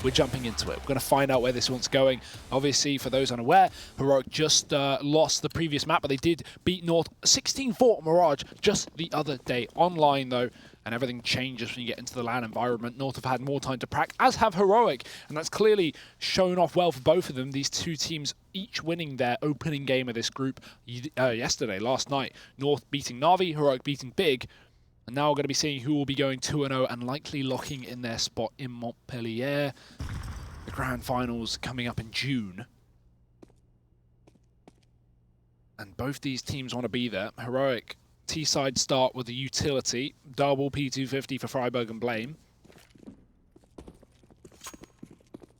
we're jumping into it. We're going to find out where this one's going. Obviously, for those unaware, Heroic just lost the previous map, but they did beat North 16-4 Mirage just the other day. Online, though, and everything changes when you get into the LAN environment. North have had more time to practice, as have Heroic, and that's clearly shown off well for both of them. These two teams each winning their opening game of this group last night. North beating Na'Vi, Heroic beating Big, and now we're going to be seeing who will be going 2-0 and likely locking in their spot in Montpellier. The grand finals coming up in June. And both these teams want to be there. Heroic T-side start with the utility, double P250 for Freiburg and Blame.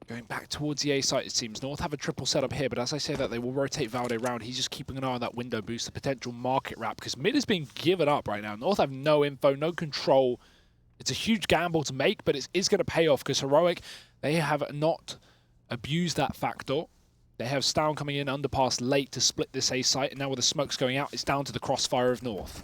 Going back towards the A site, it seems. North have a triple setup here, but as I say that, they will rotate Valde around. He's just keeping an eye on that window boost, the potential market wrap, because mid is being given up right now. North have no info, no control. It's a huge gamble to make, but it is going to pay off, because Heroic, they have not abused that factor. They have Stown coming in underpass late to split this A site, and now with the smokes going out, it's down to the crossfire of North.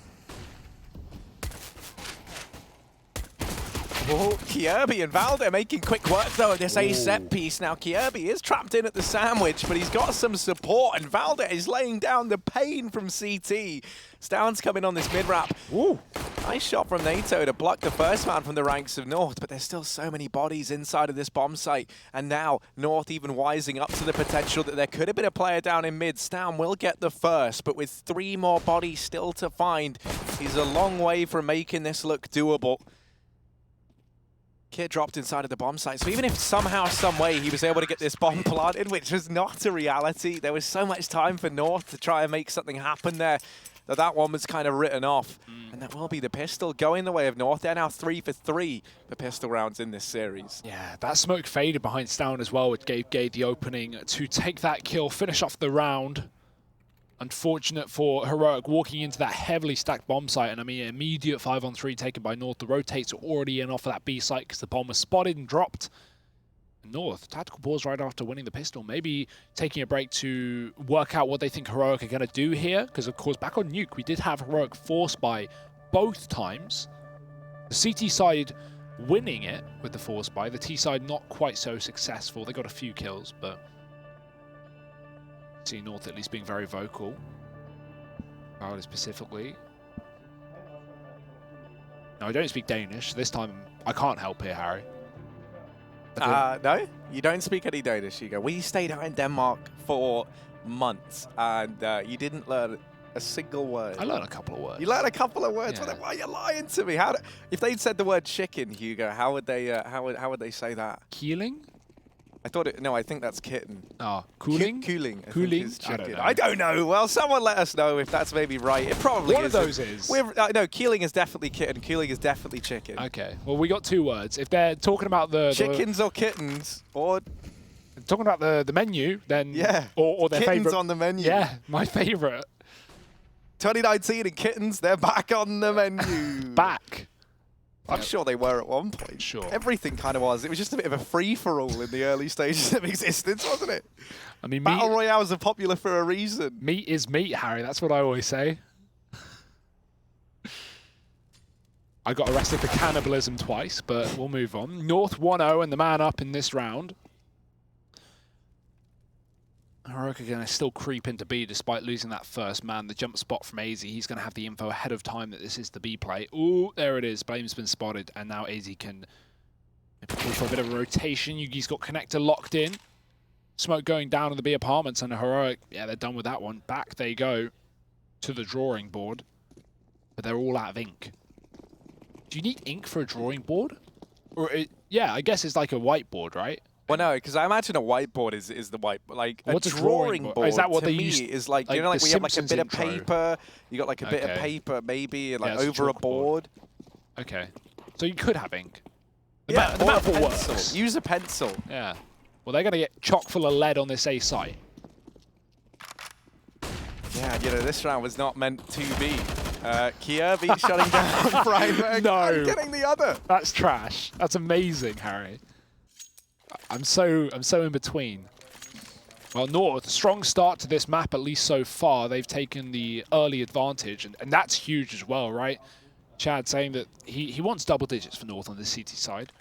Oh, Kierby and Valde making quick work though of this A set piece. Now Kierby is trapped in at the sandwich, but he's got some support, and Valde is laying down the pain from CT. Stown's coming on this mid-wrap. Ooh. Nice shot from NATO to block the first man from the ranks of North, but there's still so many bodies inside of this bomb site. And now North even wising up to the potential that there could have been a player down in mid. Stown will get the first, but with 3 more bodies still to find, he's a long way from making this look doable. Kid dropped inside of the bomb site, so even if somehow, some way he was able to get this bomb planted, which was not a reality, there was so much time for North to try and make something happen there, that one was kind of written off. And that will be the pistol going the way of North. They're now 3 for 3 for pistol rounds in this series. Yeah, that smoke faded behind Stown as well, which gave Gade the opening to take that kill, finish off the round. Unfortunate for Heroic walking into that heavily stacked bomb site, and I mean, immediate 5-on-3 taken by North. The rotates are already in off of that B site because the bomb was spotted and dropped. North, tactical pause right after winning the pistol, maybe taking a break to work out what they think Heroic are going to do here, because of course back on Nuke we did have Heroic force buy both times. The CT side winning it with the force buy, the T side not quite so successful. They got a few kills, but see North at least being very vocal. Valde specifically. No, I don't speak Danish. This time I can't help here, Harry. No, you don't speak any Danish, Hugo. We stayed out in Denmark for months, and you didn't learn a single word. I learned a couple of words. You learned a couple of words? Yeah. Why are you lying to me? If they'd said the word chicken, Hugo, how would they say that? Keeling? I thought it. No, I think that's kitten. Oh, cooling? Cooling. Cooling? Is chicken. I don't know. I don't know. Well, someone let us know if that's maybe right. It probably One is. of those is. No, keeling is definitely kitten. Cooling is definitely chicken. Okay. Well, we got 2 words. If they're talking about the chickens or kittens, or talking about the menu, then yeah, or their kittens favorite on the menu. Yeah, my favorite. 2019 and kittens, they're back on the menu. Back. I'm sure they were at one point. Sure. Everything kind of was. It was just a bit of a free-for-all in the early stages of existence, wasn't it? I mean, Battle Royales are popular for a reason. Meat is meat, Harry. That's what I always say. I got arrested for cannibalism twice, but we'll move on. North 1-0 and the man up in this round. Heroic are going to still creep into B despite losing that first man. The jump spot from AZ, he's going to have the info ahead of time that this is the B play. Ooh, there it is. Blame's been spotted, and now AZ can maybe push for a bit of a rotation. Yugi's got connector locked in. Smoke going down in the B apartments, and Heroic, yeah, they're done with that one. Back they go to the drawing board, but they're all out of ink. Do you need ink for a drawing board? Or yeah, I guess it's like a whiteboard, right? Well, no, because I imagine a whiteboard is the white, like what's a drawing board. Is that what to they me use? Is like you know, like we have like a bit of paper. You got like a bit of paper, maybe, and like over a board. Okay, so you could have ink. The Yeah, or a metaphor pencil. works. Use a pencil. Yeah. Well, they're going to get chock full of lead on this A site. Yeah, you know, this round was not meant to be. Kierby shutting down Freiburg. No. I'm getting the other. That's trash. That's amazing, Harry. I'm so in between. Well, North, strong start to this map, at least so far. They've taken the early advantage, and that's huge as well, right? Chad saying that he wants double digits for North on the CT side.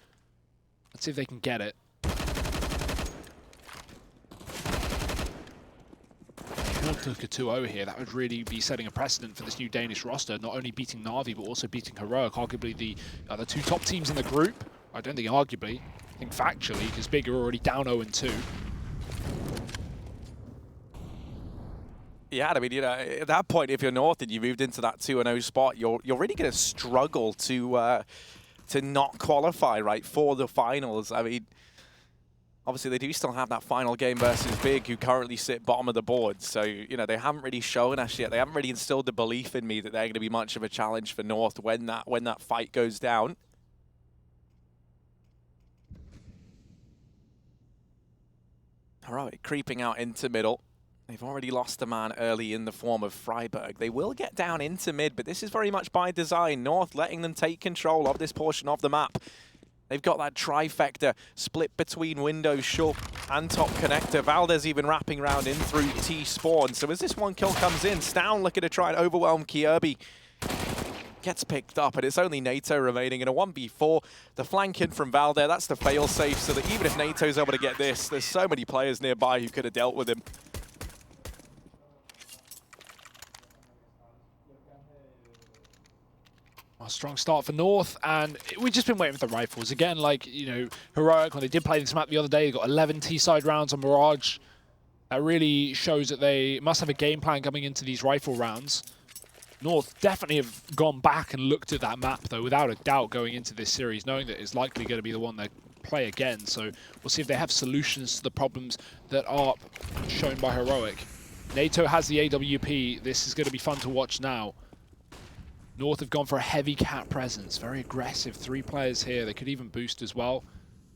Let's see if they can get it. took a 2-0 here, that would really be setting a precedent for this new Danish roster, not only beating Na'Vi, but also beating Heroic, arguably the two top teams in the group. I don't think arguably, I think factually, because Big are already down 0-2. Yeah, I mean, you know, at that point, if you're North and you moved into that 2-0 spot, you're really going to struggle to not qualify, right, for the finals. I mean, obviously, they do still have that final game versus Big, who currently sit bottom of the board. So, you know, they haven't really shown us yet. They haven't really instilled the belief in me that they're going to be much of a challenge for North when that fight goes down. Heroic creeping out into middle. They've already lost a man early in the form of Freiburg. They will get down into mid, but this is very much by design. North letting them take control of this portion of the map. They've got that trifecta split between Windows, short, and top connector. Valdez even wrapping around in through T-spawn. So as this one kill comes in, Stown looking to try and overwhelm Kjaerbye. Gets picked up, and it's only NATO remaining in a 1v4. The flank in from Valder, that's the fail-safe, so that even if NATO's able to get this, there's so many players nearby who could have dealt with him. A strong start for North, and we've just been waiting for the rifles. Again, like, you know, Heroic, when they did play this map the other day, they got 11 T-side rounds on Mirage. That really shows that they must have a game plan coming into these rifle rounds. North definitely have gone back and looked at that map, though, without a doubt going into this series, knowing that it's likely going to be the one they play again. So we'll see if they have solutions to the problems that are shown by Heroic. NATO has the AWP. This is going to be fun to watch now. North have gone for a heavy cat presence, very aggressive. 3 players here. They could even boost as well.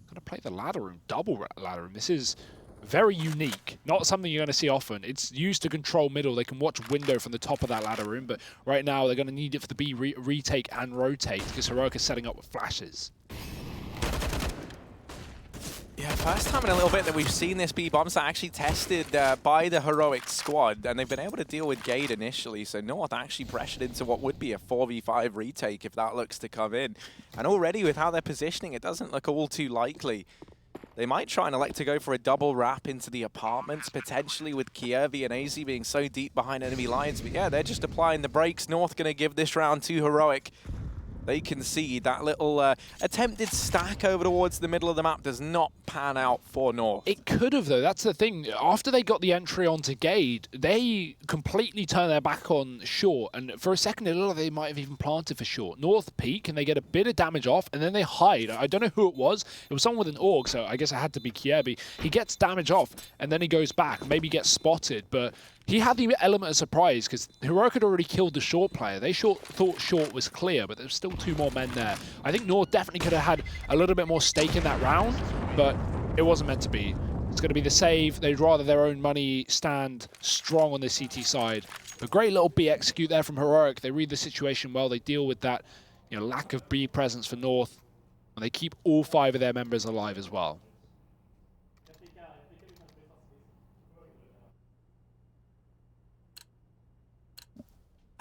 Going to play the ladder room, double ladder room. This is very unique, not something you're going to see often. It's used to control middle. They can watch window from the top of that ladder room, but right now they're going to need it for the B retake and rotate because Heroic is setting up with flashes. Yeah, first time in a little bit that we've seen this B bomb site actually tested by the Heroic squad, and they've been able to deal with Gade initially, so North actually pressured into what would be a 4v5 retake if that looks to come in. And already with how they're positioning, it doesn't look all too likely. They might try and elect to go for a double wrap into the apartments, potentially with Kjaerbye and AZ being so deep behind enemy lines. But yeah, they're just applying the brakes. North going to give this round to Heroic. They concede. That little attempted stack over towards the middle of the map does not pan out for North. It could have, though. That's the thing. After they got the entry onto Gade, they completely turned their back on short. And for a second, it looked like they might have even planted for short. North peek, and they get a bit of damage off, and then they hide. I don't know who it was. It was someone with an AUG, so I guess it had to be Kjaerbye. He gets damage off, and then he goes back. Maybe gets spotted, but he had the element of surprise because Heroic had already killed the short player. They thought short was clear, but there's still 2 more men there. I think North definitely could have had a little bit more stake in that round, but it wasn't meant to be. It's going to be the save. They'd rather their own money stand strong on the CT side. A great little B execute there from Heroic. They read the situation well. They deal with that, you know, lack of B presence for North, and they keep all 5 of their members alive as well.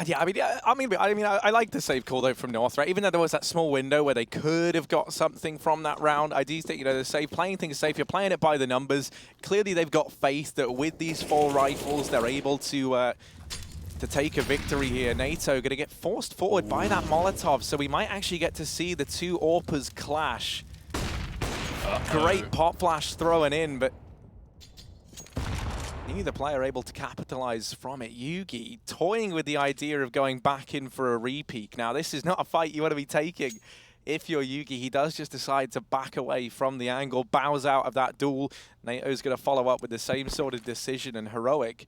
Yeah, I like the save call though from North, right? Even though there was that small window where they could have got something from that round, I do think, you know, the save, playing things safe, you're playing it by the numbers. Clearly they've got faith that with these 4 rifles, they're able to take a victory here. NATO going to get forced forward by that Molotov, so we might actually get to see the 2 AWPers clash. Great pop flash throwing in, but neither player able to capitalize from it. Yugi toying with the idea of going back in for a repeak. Now, this is not a fight you want to be taking if you're Yugi. He does just decide to back away from the angle, bows out of that duel. NATO's going to follow up with the same sort of decision, and Heroic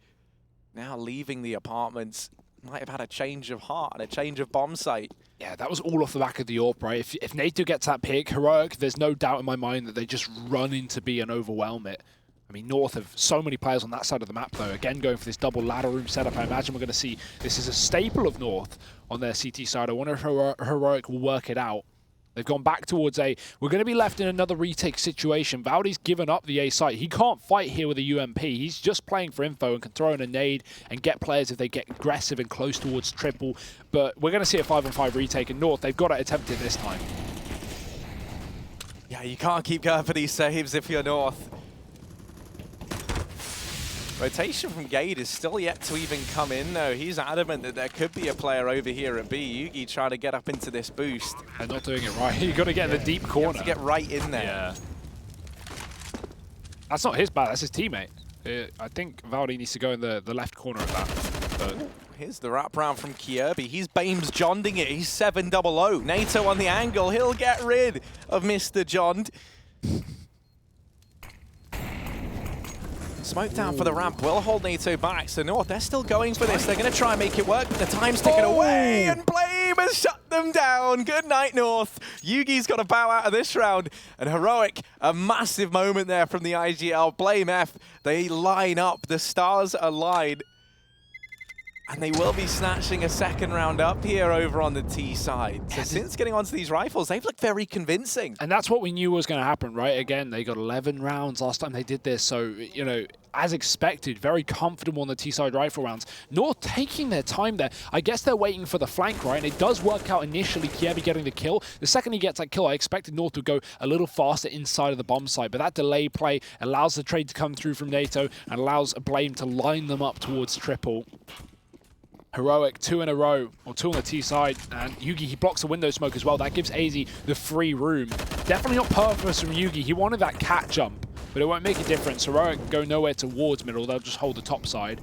now leaving the apartments. Might have had a change of heart and a change of bomb site. Yeah, that was all off the back of the AWP, right? If NATO gets that pick, Heroic, there's no doubt in my mind that they just run into B and overwhelm it. I mean, North have so many players on that side of the map, though. Again, going for this double ladder room setup. I imagine we're going to see this is a staple of North on their CT side. I wonder if Heroic will work it out. They've gone back towards A. We're going to be left in another retake situation. Valdi's given up the A site. He can't fight here with a UMP. He's just playing for info and can throw in a nade and get players if they get aggressive and close towards triple. But we're going to see a 5-on-5 retake in North. They've got to attempt it this time. Yeah, you can't keep going for these saves if you're North. Rotation from Gade is still yet to even come in, though. He's adamant that there could be a player over here at B. Yugi trying to get up into this boost. They're not doing it right. You got to get in the deep corner. You have to get right in there. Yeah. That's not his bad, that's his teammate. I think Valdi needs to go in the left corner of that. But here's the wraparound from Kierby. He's Bames Jonding it. He's 7-0-0. NATO on the angle. He'll get rid of Mr. Jond. Smoke down for the ramp will hold NATO back. So North, they're still going for this. They're going to try and make it work, but the time's ticking away, and Blame has shut them down. Good night, North. Yugi's got to bow out of this round. And Heroic, a massive moment there from the IGL. Blame F, they line up. The stars align. And they will be snatching a second round up here over on the T side. So since getting onto these rifles, they've looked very convincing. And that's what we knew was going to happen, right? Again, they got 11 rounds last time they did this. So, you know, as expected, very comfortable on the T-side rifle rounds. North taking their time there. I guess they're waiting for the flank, right? And it does work out initially, Kierby getting the kill. The second he gets that kill, I expected North to go a little faster inside of the bomb site. But that delay play allows the trade to come through from NATO and allows Blame to line them up towards triple. Heroic, 2 in a row, or 2 on the T side, and Yugi, he blocks the window smoke as well. That gives AZ the free room. Definitely not purpose from Yugi. He wanted that cat jump, but it won't make a difference. Heroic go nowhere towards middle. They'll just hold the top side.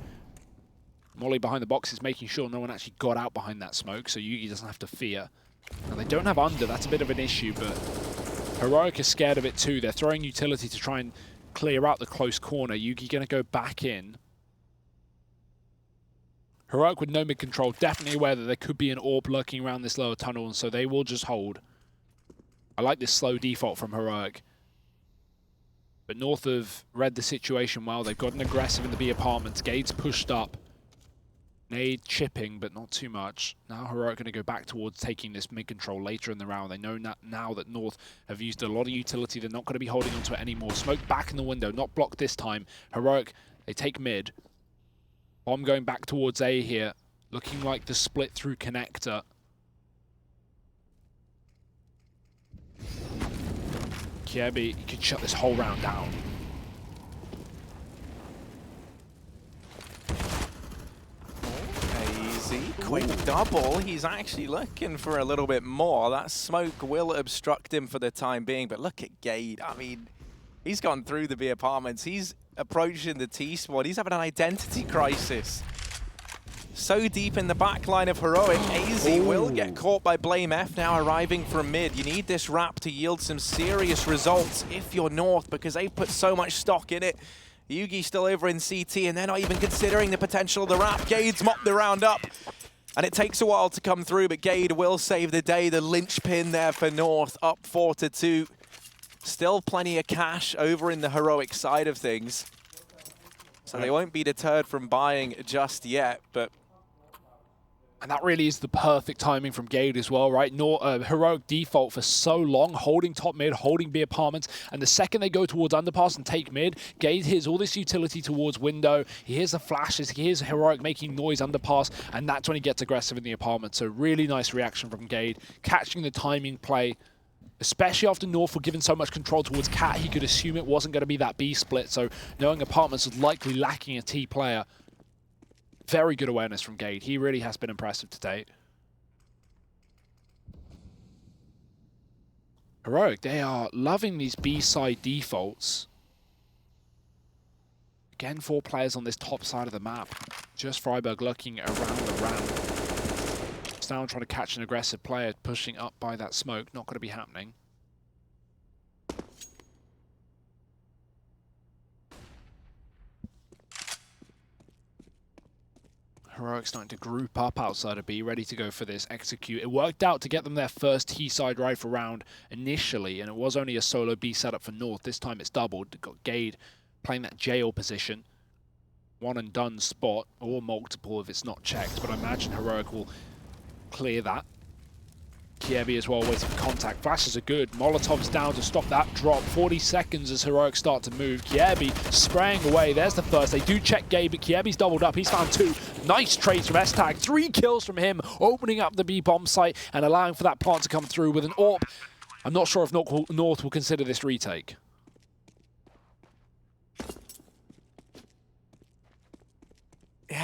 Molly behind the box is making sure no one actually got out behind that smoke, so Yugi doesn't have to fear. Now, they don't have under. That's a bit of an issue, but Heroic is scared of it too. They're throwing utility to try and clear out the close corner. Yugi going to go back in. Heroic with no mid-control, definitely aware that there could be an AWP lurking around this lower tunnel, and so they will just hold. I like this slow default from Heroic. But North have read the situation well. They've gotten aggressive in the B apartments. Gade's pushed up. Nade chipping, but not too much. Now Heroic going to go back towards taking this mid-control later in the round. They know now that North have used a lot of utility. They're not going to be holding onto it anymore. Smoke back in the window, not blocked this time. Heroic, they take mid. Bomb going back towards A here, looking like the split through connector. Kierby could shut this whole round down. Easy, quick double. He's actually looking for a little bit more. That smoke will obstruct him for the time being, but look at Gade. I mean, he's gone through the B apartments. He's approaching the T squad. He's having an identity crisis. So deep in the back line of Heroic, AZ will get caught by Blame F now arriving from mid. You need this wrap to yield some serious results if you're North, because they've put so much stock in it. Yugi still over in CT, and they're not even considering the potential of the wrap. Gade's mopped the round up, and it takes a while to come through, but Gade will save the day. The linchpin there for North, up 4-2. Still plenty of cash over in the Heroic side of things. So they won't be deterred from buying just yet, but... And that really is the perfect timing from Gade as well, right? Heroic default for so long, holding top mid, holding B apartments, and the second they go towards underpass and take mid, Gade hears all this utility towards window, he hears the flashes, he hears Heroic making noise underpass, and that's when he gets aggressive in the apartment. So really nice reaction from Gade, catching the timing play, especially after North were given so much control towards Cat. He could assume it wasn't going to be that B split, so knowing apartments was likely lacking a T player. Very good awareness from Gade. He really has been impressive to date. Heroic, they are loving these B-side defaults. Again, 4 players on this top side of the map. Just Freiburg looking around the ramp. Now trying to catch an aggressive player pushing up by that smoke. Not going to be happening. Heroic starting to group up outside of B, ready to go for this execute. It worked out to get them their first T-side rifle round initially, and it was only a solo B setup for North. This time it's doubled. They've got Gade playing that jail position. One and done spot, or multiple if it's not checked, but I imagine Heroic will clear that. Kierby as well, waiting for contact. Flashes are good. Molotov's down to stop that drop. 40 seconds as Heroic start to move. Kierby spraying away. There's the first. They do check Gabe, but Kierby's doubled up. He's found 2. Nice trades from S-Tag. 3 kills from him, opening up the B bomb site and allowing for that plant to come through with an AWP. I'm not sure if North will consider this retake.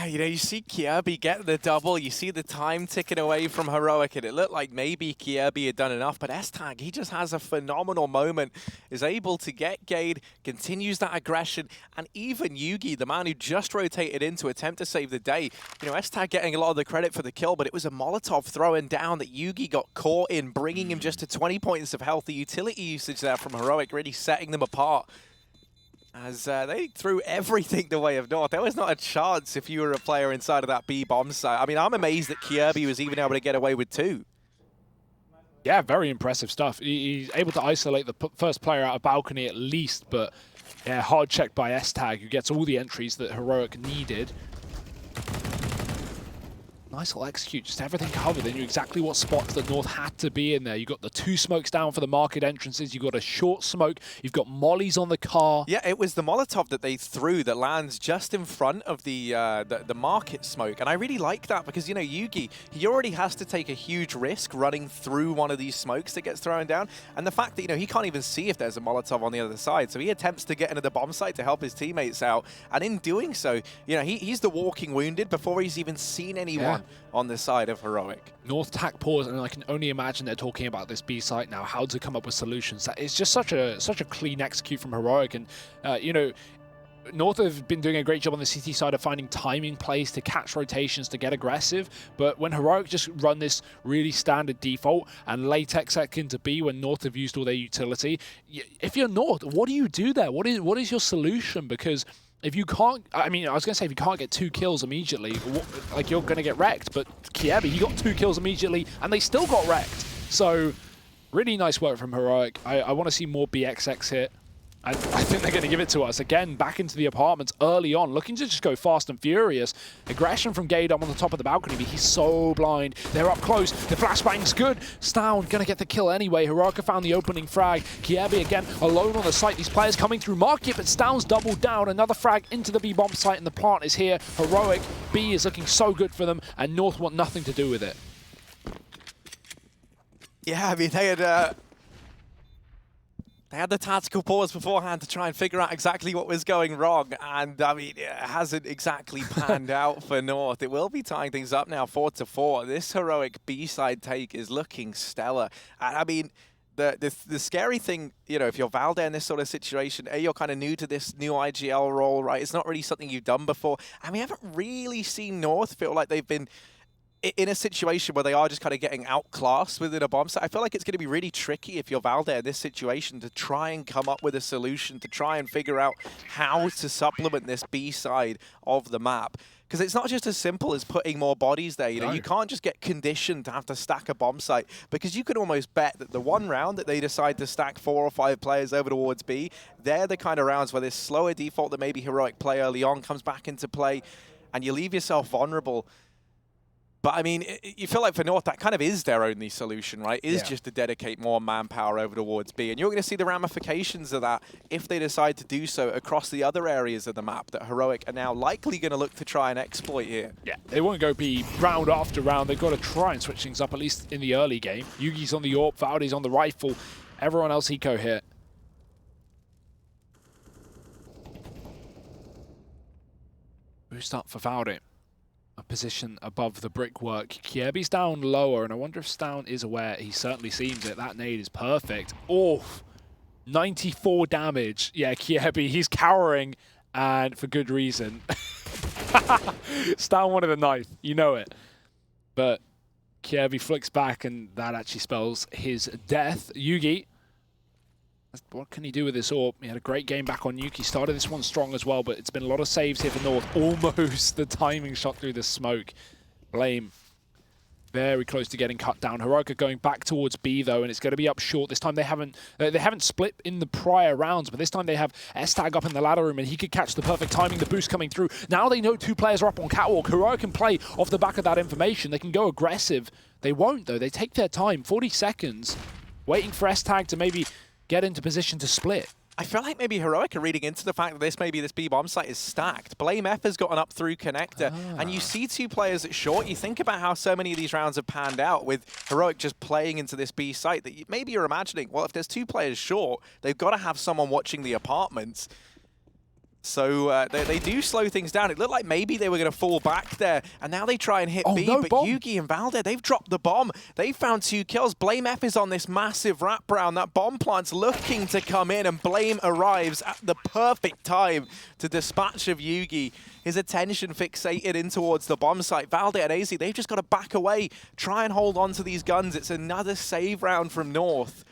Yeah, you know, you see Kjaerbye get the double, you see the time ticking away from Heroic, and it looked like maybe Kjaerbye had done enough, but S-Tag, he just has a phenomenal moment, is able to get Gade, continues that aggression, and even Yugi, the man who just rotated in to attempt to save the day, you know, S-Tag getting a lot of the credit for the kill, but it was a Molotov throwing down that Yugi got caught in, bringing him just to 20 points of health. The utility usage there from Heroic really setting them apart. As they threw everything the way of North. There was not a chance if you were a player inside of that B bomb site. I mean, I'm amazed that Kjaerbye was even able to get away with 2. Yeah, very impressive stuff. He's able to isolate the first player out of balcony at least, but yeah, hard check by S-Tag, who gets all the entries that Heroic needed. Nice little execute, just everything covered. They knew exactly what spots that North had to be in there. You got the 2 smokes down for the market entrances. You got a short smoke. You've got mollies on the car. Yeah, it was the Molotov that they threw that lands just in front of the market smoke, and I really like that because, you know, Yugi, he already has to take a huge risk running through one of these smokes that gets thrown down, and the fact that, you know, he can't even see if there's a Molotov on the other side, so he attempts to get into the bomb site to help his teammates out, and in doing so, you know, he's the walking wounded before he's even seen anyone on the side of Heroic. North tack pause, and I can only imagine they're talking about this B site now, how to come up with solutions. That is just such a clean execute from Heroic, and you know, North have been doing a great job on the CT side of finding timing plays to catch rotations, to get aggressive, but when Heroic just run this really standard default and latex into B when North have used all their utility, if you're North, what do you do there? What is your solution? Because if you can't, I mean, I was going to say if you can't get 2 kills immediately, like, you're going to get wrecked. But Kjaerbye, he got 2 kills immediately, and they still got wrecked. So, really nice work from Heroic. I want to see more BXX hit. I think they're going to give it to us. Again, back into the apartments early on, looking to just go fast and furious. Aggression from Gade on the top of the balcony, but he's so blind. They're up close. The flashbang's good. Stown going to get the kill anyway. Heroic found the opening frag. Kjaerbye again alone on the site. These players coming through market, but Stown's doubled down. Another frag into the B-bomb site, and the plant is here. Heroic, B is looking so good for them, and North want nothing to do with it. Yeah, I mean, they had the tactical pause beforehand to try and figure out exactly what was going wrong, and I mean, it hasn't exactly panned out for North. It will be tying things up now, 4-4. This Heroic B-side take is looking stellar. And I mean, the scary thing, you know, if you're Valde in this sort of situation, you're kind of new to this new IGL role, right? It's not really something you've done before, and we haven't really seen North feel like they've been in a situation where they are just kind of getting outclassed within a bomb site. I feel like it's going to be really tricky if you're Valde in this situation to try and come up with a solution, to try and figure out how to supplement this B side of the map. Because it's not just as simple as putting more bodies there. You know, you can't just get conditioned to have to stack a bomb site, because you can almost bet that the one round that they decide to stack 4 or 5 players over towards B, they're the kind of rounds where this slower default that maybe Heroic play early on comes back into play, and you leave yourself vulnerable. But, I mean, you feel like for North, that kind of is their only solution, right? Is just to dedicate more manpower over towards B. And you're going to see the ramifications of that if they decide to do so across the other areas of the map that Heroic are now likely going to look to try and exploit here. Yeah, they won't go B round after round. They've got to try and switch things up, at least in the early game. Yugi's on the AWP, Valde's on the rifle. Everyone else eco hit. Boost up for Valde. A position above the brickwork. Kjaerbye's down lower, and I wonder if Stown is aware. He certainly seems it. That nade is perfect. Oh, 94 damage. Yeah, Kjaerbye, he's cowering, and for good reason. Stown wanted a knife, you know it. But Kjaerbye flicks back, and that actually spells his death. Yugi, what can he do with this AWP? He had a great game back on Nuke. He started this one strong as well, but it's been a lot of saves here for North. Almost the timing shot through the smoke. Blame very close to getting cut down. Heroic are going back towards B though, and it's going to be up short. This time they haven't split in the prior rounds, but this time they have S-Tag up in the ladder room, and he could catch the perfect timing, the boost coming through. Now they know 2 players are up on catwalk. Heroic can play off the back of that information. They can go aggressive. They won't though. They take their time, 40 seconds, waiting for S-Tag to maybe get into position to split. I feel like maybe Heroic are reading into the fact that this B-bomb site is stacked. Blame F has gotten up through connector, and you see 2 players at short. You think about how so many of these rounds have panned out with Heroic just playing into this B site that maybe you're imagining, well, if there's 2 players short, they've got to have someone watching the apartments. So they do slow things down. It looked like maybe they were going to fall back there, and now they try and hit B, no but bomb. Yugi and Valde, they've dropped the bomb. They found 2 kills. Blame F is on this massive wraparound. That bomb plant's looking to come in, and Blame arrives at the perfect time to dispatch of Yugi. His attention fixated in towards the bomb site. Valde and AZ, they've just got to back away, try and hold on to these guns. It's another save round from North.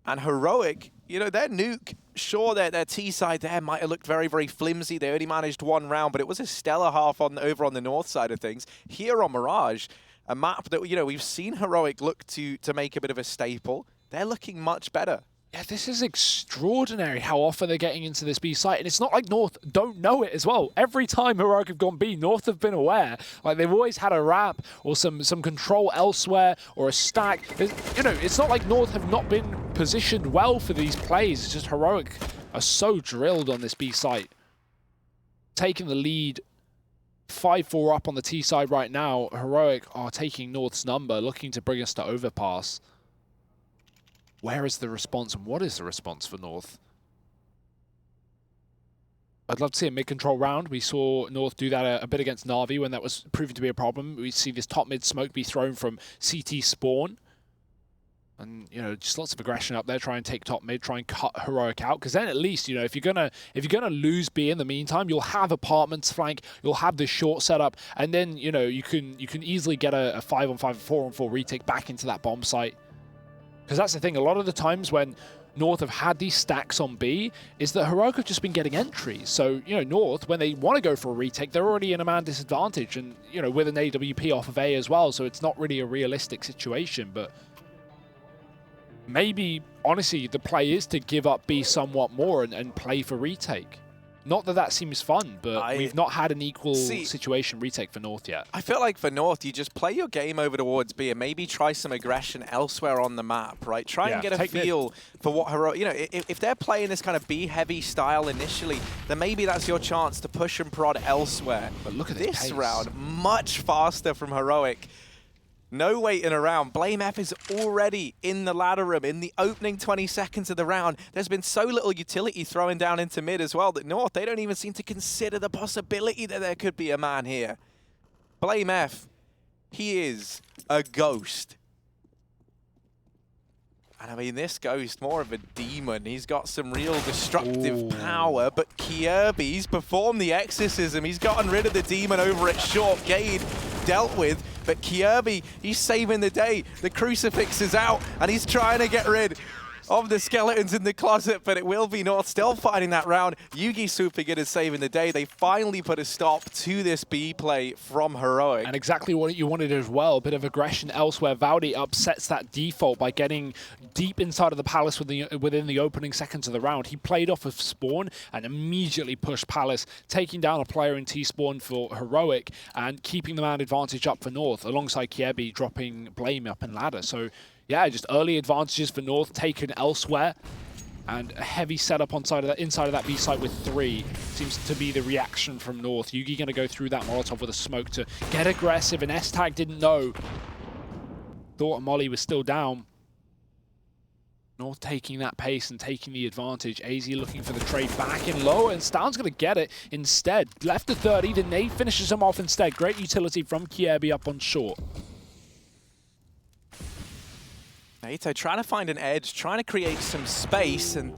And Heroic, you know, their nuke, sure, their T side there might have looked very, very flimsy. They only managed 1 round, but it was a stellar half over on the North side of things. Here on Mirage, a map that, you know, we've seen Heroic look to make a bit of a staple. They're looking much better. Yeah, this is extraordinary how often they're getting into this B site. And it's not like North don't know it as well. Every time Heroic have gone B, North have been aware. Like, they've always had a wrap or some control elsewhere or a stack. You know, it's not like North have not been positioned well for these plays. It's just Heroic are so drilled on this B site. Taking the lead 5-4 up on the T side right now. Heroic are taking North's number, looking to bring us to overpass. Where is the response, and what is the response for North? I'd love to see a mid-control round. We saw North do that a bit against Na'Vi when that was proven to be a problem. We see this top-mid smoke be thrown from CT spawn. And, you know, just lots of aggression up there. Try and take top-mid, try and cut Heroic out. Because then at least, you know, if you're gonna lose B in the meantime, you'll have apartments flank, you'll have this short setup, and then, you know, you can easily get a 5-on-5, 4-on-4 retake back into that bomb site. Because that's the thing, a lot of the times when North have had these stacks on B, is that Heroic have just been getting entries. So, you know, North, when they want to go for a retake, they're already in a man disadvantage, and, you know, with an AWP off of A as well, so it's not really a realistic situation. But maybe, honestly, the play is to give up B somewhat more and play for retake. Not that that seems fun, but we've not had an equal situation retake for North yet. I feel like for North, you just play your game over towards B and maybe try some aggression elsewhere on the map, right? Try and get a feel for what Heroic... You know, if they're playing this kind of B-heavy style initially, then maybe that's your chance to push and prod elsewhere. But look at this round, much faster from Heroic. No waiting around. Blame F is already in the ladder room in the opening 20 seconds of the round. There's been so little utility throwing down into mid as well that North, they don't even seem to consider the possibility that there could be a man here. Blame F, he is a ghost. And I mean, this ghost, more of a demon. He's got some real destructive power, but Kirby's performed the exorcism. He's gotten rid of the demon over at short. Gade dealt with, but Kirby, he's saving the day. The crucifix is out, and he's trying to get rid of the skeletons in the closet, but it will be North still fighting that round. Yugi super good at saving the day. They finally put a stop to this B play from Heroic. And exactly what you wanted as well, a bit of aggression elsewhere. Valde upsets that default by getting deep inside of the Palace within the opening seconds of the round. He played off of spawn and immediately pushed Palace, taking down a player in T-spawn for Heroic and keeping the man advantage up for North, alongside Kirby dropping Blame up in ladder. So yeah, just early advantages for North taken elsewhere, and a heavy setup inside of that B site with 3 seems to be the reaction from North. Yugi going to go through that Molotov with a smoke to get aggressive, and S-Tag didn't know. Thought Molly was still down. North taking that pace and taking the advantage. AZ looking for the trade back in low, and Stound's going to get it instead. Left to 30, the nade finishes him off instead. Great utility from Kirby up on short. Nato trying to find an edge, trying to create some space, and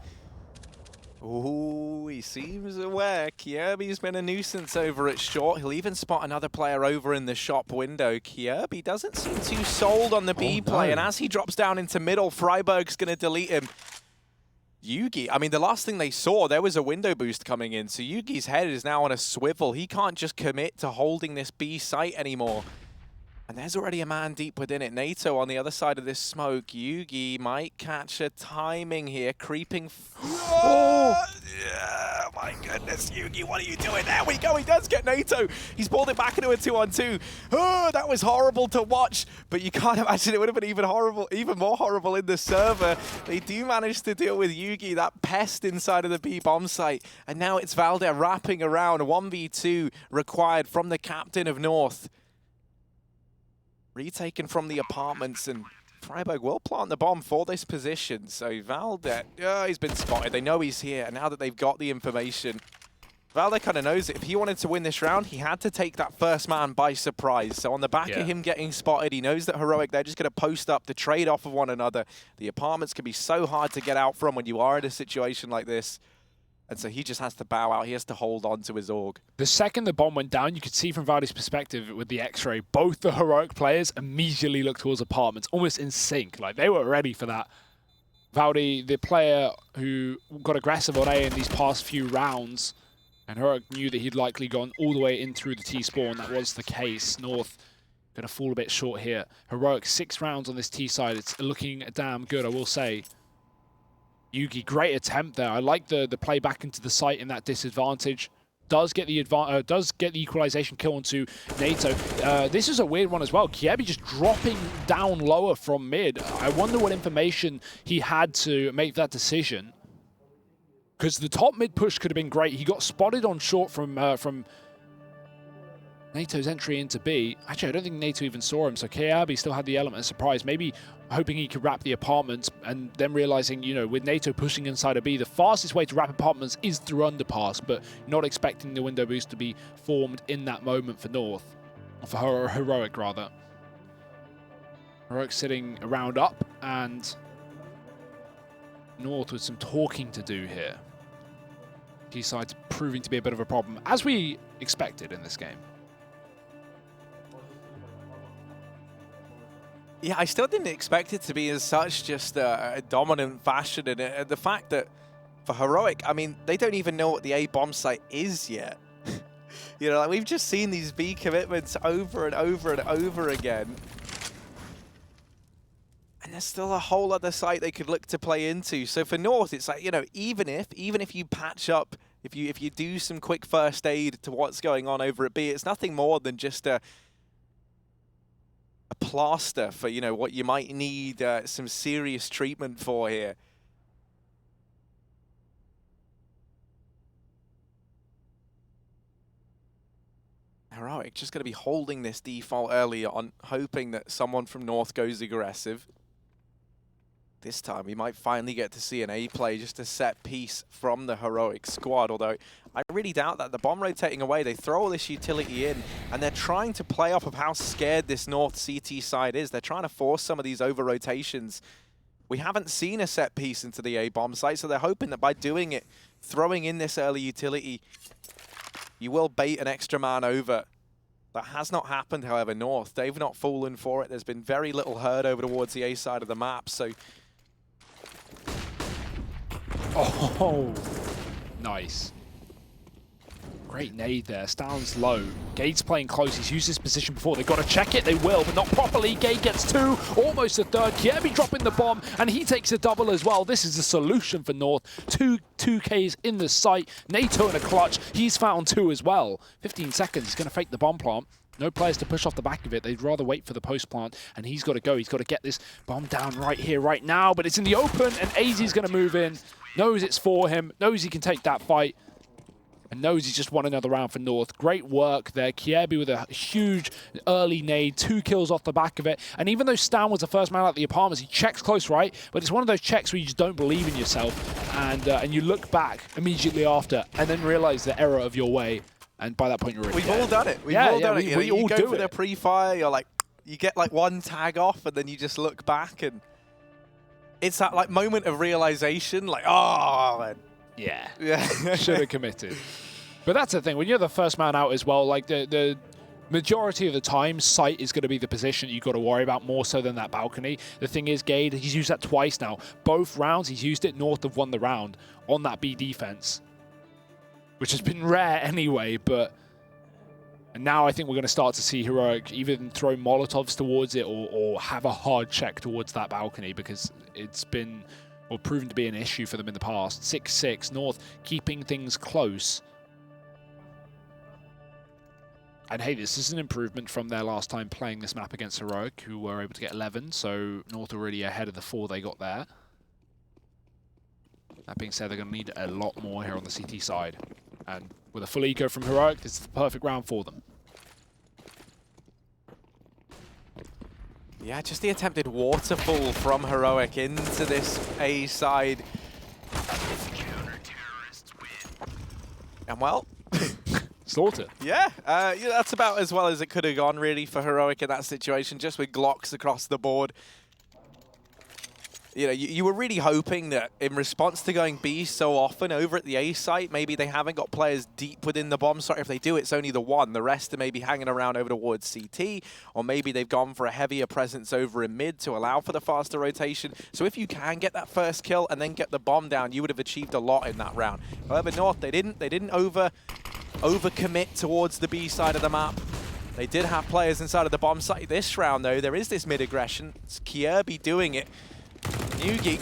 ooh, he seems aware. Kirby's been a nuisance over at short. He'll even spot another player over in the shop window. Kirby doesn't seem too sold on the B play, and as he drops down into middle, Freiburg's going to delete him. Yugi, I mean, the last thing they saw, there was a window boost coming in, so Yugi's head is now on a swivel. He can't just commit to holding this B site anymore. And there's already a man deep within it. Nato on the other side of this smoke. Yugi might catch a timing here, creeping. Oh, yeah, my goodness, Yugi, what are you doing? There we go, he does get Nato. He's pulled it back into a 2-on-2. Oh, that was horrible to watch, but you can't imagine it would have been even more horrible in the server. They do manage to deal with Yugi, that pest inside of the B bomb site. And now it's Valde wrapping around. 1v2 required from the captain of North. Retaken from the apartments, and Freiburg will plant the bomb for this position. So Valde, he's been spotted. They know he's here, and now that they've got the information, Valde kind of knows it. If he wanted to win this round, he had to take that first man by surprise. So on the back of him getting spotted, he knows that Heroic, they're just going to post up to trade off of one another. The apartments can be so hard to get out from when you are in a situation like this. And so he just has to bow out. He has to hold on to his org. The second the bomb went down, you could see from Valde's perspective with the X-ray, both the Heroic players immediately looked towards apartments, almost in sync. Like, they were ready for that. Valde, the player who got aggressive on A in these past few rounds, and Heroic knew that he'd likely gone all the way in through the T-spawn. That was the case. North going to fall a bit short here. Heroic 6 rounds on this T side. It's looking damn good, I will say. Yugi, great attempt there. I like the play back into the site in that disadvantage. Does get the equalization kill onto NATO. This is a weird one as well. Kiebi just dropping down lower from mid. I wonder what information he had to make that decision. Because the top mid push could have been great. He got spotted on short from NATO's entry into B. Actually, I don't think NATO even saw him, so Kiebi still had the element of surprise. Maybe hoping he could wrap the apartments and then realizing, you know, with NATO pushing inside of B, the fastest way to wrap apartments is through underpass, but not expecting the window boost to be formed in that moment for North. Or for Heroic, rather. Heroic sitting around up, and North with some talking to do here. T-side's proving to be a bit of a problem, as we expected in this game. Yeah, I still didn't expect it to be as such just a dominant fashion. And the fact that for Heroic, I mean, they don't even know what the A bomb site is yet. You know, like, we've just seen these B commitments over and over and over again. And there's still a whole other site they could look to play into. So for North, it's like, you know, even if you patch up, if you do some quick first aid to what's going on over at B, it's nothing more than just a plaster for, you know, what you might need some serious treatment for here. Heroic just going to be holding this default early on, hoping that someone from North goes aggressive. This time we might finally get to see an A play, just a set piece from the Heroic squad, although I really doubt that. The bomb rotating away, they throw all this utility in, and they're trying to play off of how scared this North CT side is. They're trying to force some of these over-rotations. We haven't seen a set piece into the A bomb site, so they're hoping that by doing it, throwing in this early utility, you will bait an extra man over. That has not happened, however, North. They've not fallen for it. There's been very little herd over towards the A side of the map, so... Oh, nice. Great nade there. Stan's low. Gade's playing close. He's used his position before. They've got to check it. They will, but not properly. Gade gets 2, almost a 3rd. Kiebi dropping the bomb, and he takes a double as well. This is the solution for North. 2 Ks in the site. NATO in a clutch. He's found 2 as well. 15 seconds. He's going to fake the bomb plant. No players to push off the back of it. They'd rather wait for the post plant, and he's got to go. He's got to get this bomb down right here, right now, but it's in the open, and AZ's going to move in. Knows it's for him, knows he can take that fight, and knows he's just won another round for North. Great work there. Kiebi with a huge early nade, 2 kills off the back of it. And even though Stan was the first man out of the apartments, he checks close right, but it's one of those checks where you just don't believe in yourself, and you look back immediately after, and then realize the error of your way. And by that point, you're already We've dead. all done it. We've all done it. We all you go do for the pre-fire, you're like, you get like one tag off, and then you just look back, and it's that like moment of realization, like, oh, man. Yeah. Should have committed. But that's the thing. When you're the first man out as well, like the majority of the time, site is going to be the position you've got to worry about more so than that balcony. The thing is, Gade, he's used that twice now. Both rounds, he's used it. North have won the round on that B defense, which has been rare anyway, but... And now I think we're going to start to see Heroic even throw Molotovs towards it or have a hard check towards that balcony, because it's been, or proven to be an issue for them in the past. 6-6, North keeping things close. And hey, this is an improvement from their last time playing this map against Heroic, who were able to get 11, so North already ahead of the 4 they got there. That being said, they're going to need a lot more here on the CT side. And with a full eco from Heroic, this is the perfect round for them. Yeah, just the attempted waterfall from Heroic into this A side. And well, Slaughtered. Yeah, yeah, that's about as well as it could have gone, really, for Heroic in that situation, just with Glocks across the board. You know, you were really hoping that in response to going B so often over at the A site, maybe they haven't got players deep within the bomb site. If they do, it's only the one. The rest are maybe hanging around over towards CT, or maybe they've gone for a heavier presence over in mid to allow for the faster rotation. So if you can get that first kill and then get the bomb down, you would have achieved a lot in that round. However, North, they didn't overcommit towards the B side of the map. They did have players inside of the bomb site this round, though. There is this mid-aggression. It's Kierby doing it. Nugi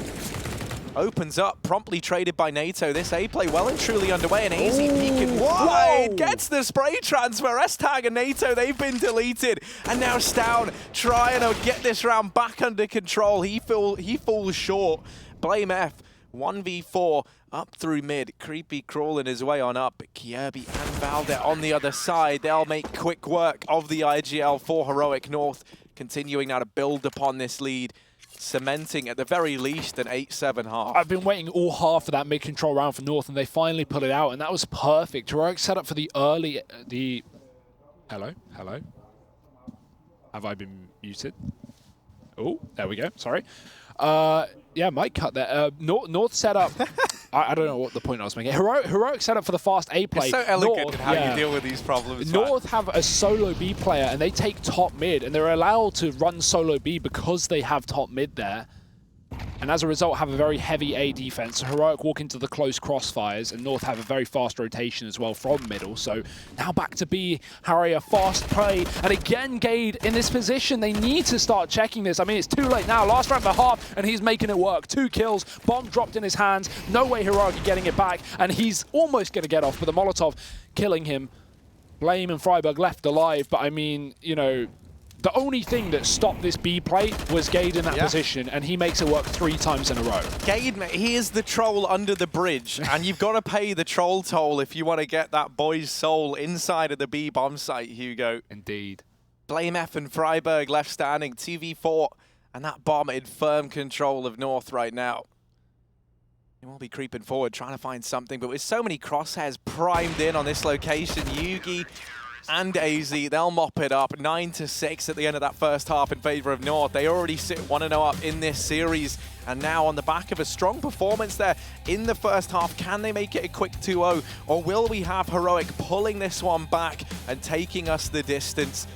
opens up, promptly traded by NATO. This A play well and truly underway, and AZ peeking wide, gets the spray transfer. S-Tag and NATO, they've been deleted. And now Stown trying to get this round back under control. He falls short. Blame F, 1v4 up through mid. Creepy crawling his way on up. But Kierby and Valde on the other side. They'll make quick work of the IGL for Heroic North, continuing now to build upon this lead, cementing at the very least an 8-7 half. I've been waiting all half for that mid-control round for North, and they finally put it out, and that was perfect. Heroic set up for the early... Hello? Hello? Have I been muted? Oh, there we go. Sorry. Yeah, might cut there. North set up... I don't know what the point I was making. Heroic set up for the fast A play. It's so elegant North, in how you deal with these problems. North have a solo B player, and they take top mid, and they're allowed to run solo B because they have top mid there. And as a result, have a very heavy A defense. So Heroic walk into the close crossfires, and North have a very fast rotation as well from middle. So now back to B. Harry, a fast play. And again, Gade in this position. They need to start checking this. I mean, it's too late now. Last round and a half, and he's making it work. 2 kills, bomb dropped in his hands. No way Heroic are getting it back. And he's almost going to get off, but the Molotov killing him. Blame and Freiburg left alive. But I mean, you know, the only thing that stopped this B play was Gade in that position, and he makes it work 3 times in a row. Gade, he is the troll under the bridge, and you've got to pay the troll toll if you want to get that boy's soul inside of the B bomb site, Hugo. Indeed. Blame F and Freiburg left standing, 2v4, and that bomb in firm control of North right now. He will be creeping forward, trying to find something, but with so many crosshairs primed in on this location, Yugi and AZ, they'll mop it up. 9-6 at the end of that first half in favor of North. They already sit 1-0 up in this series. And now on the back of a strong performance there in the first half, can they make it a quick 2-0? Or will we have Heroic pulling this one back and taking us the distance?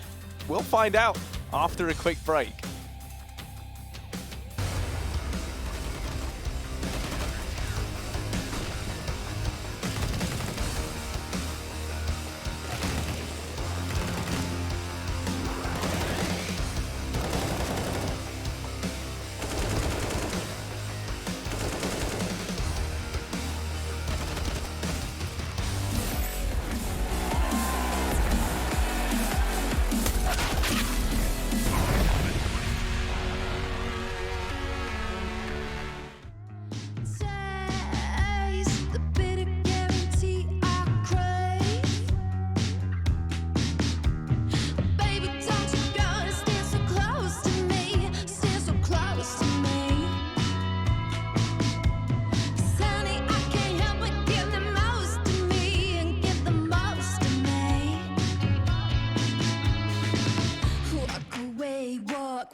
We'll find out after a quick break.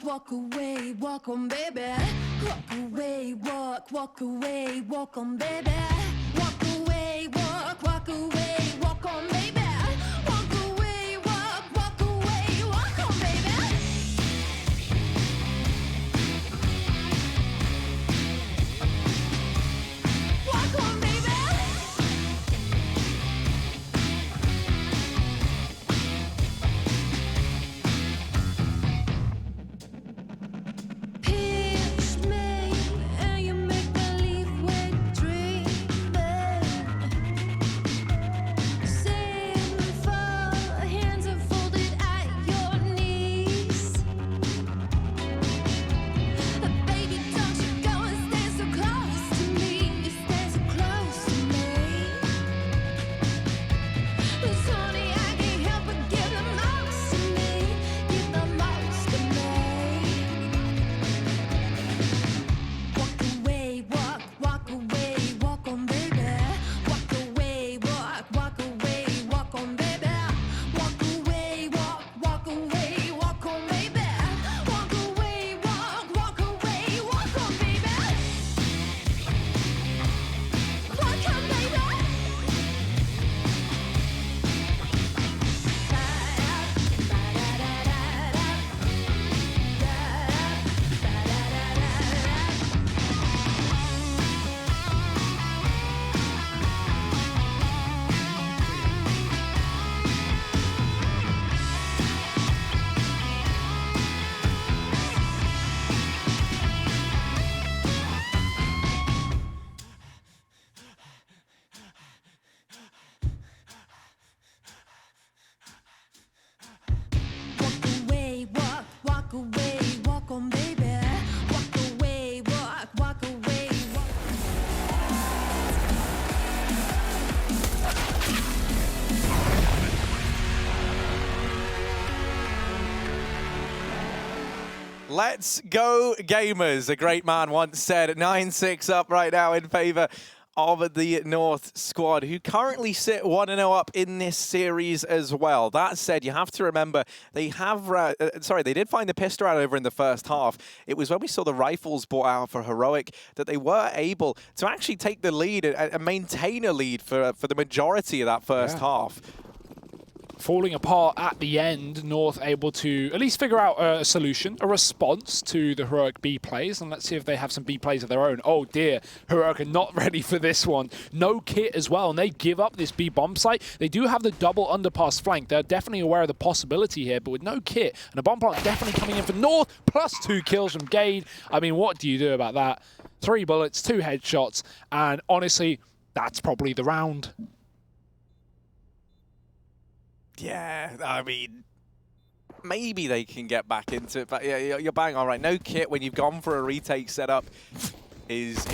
Walk away, walk on, baby. Walk away, walk away, walk on, baby. Walk away, walk away, walk on, baby. Walk away, walk away, walk on, baby. Walk on, baby. Pitch me and you make believe we're dreaming. Let's go, gamers. A great man once said. 9-6 up right now in favor of the North squad, who currently sit 1-0 up in this series as well. That said, you have to remember, they have, they did find the pistol out over in the first half. It was when we saw the rifles brought out for Heroic that they were able to actually take the lead and maintain a lead for the majority of that first half. Falling apart at the end, North able to at least figure out a solution, a response to the Heroic B plays, and let's see if they have some B plays of their own. Oh dear, Heroic are not ready for this one. No kit as well, and they give up this B bomb site. They do have the double underpass flank. They're definitely aware of the possibility here, but with no kit, and a bomb plant definitely coming in for North, plus 2 kills from Gade. I mean, what do you do about that? 3 bullets, 2 headshots, and honestly, that's probably the round. Yeah, I mean, maybe they can get back into it, but yeah, you're bang on right. No kit when you've gone for a retake setup is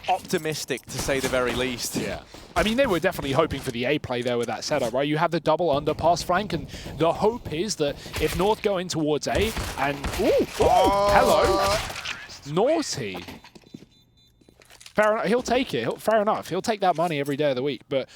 optimistic, to say the very least. Yeah. I mean, they were definitely hoping for the A play there with that setup, right? You have the double underpass flank, and the hope is that if North go in towards A, and... hello! Naughty. Fair enough. He'll take it. Fair enough. He'll take that money every day of the week, but...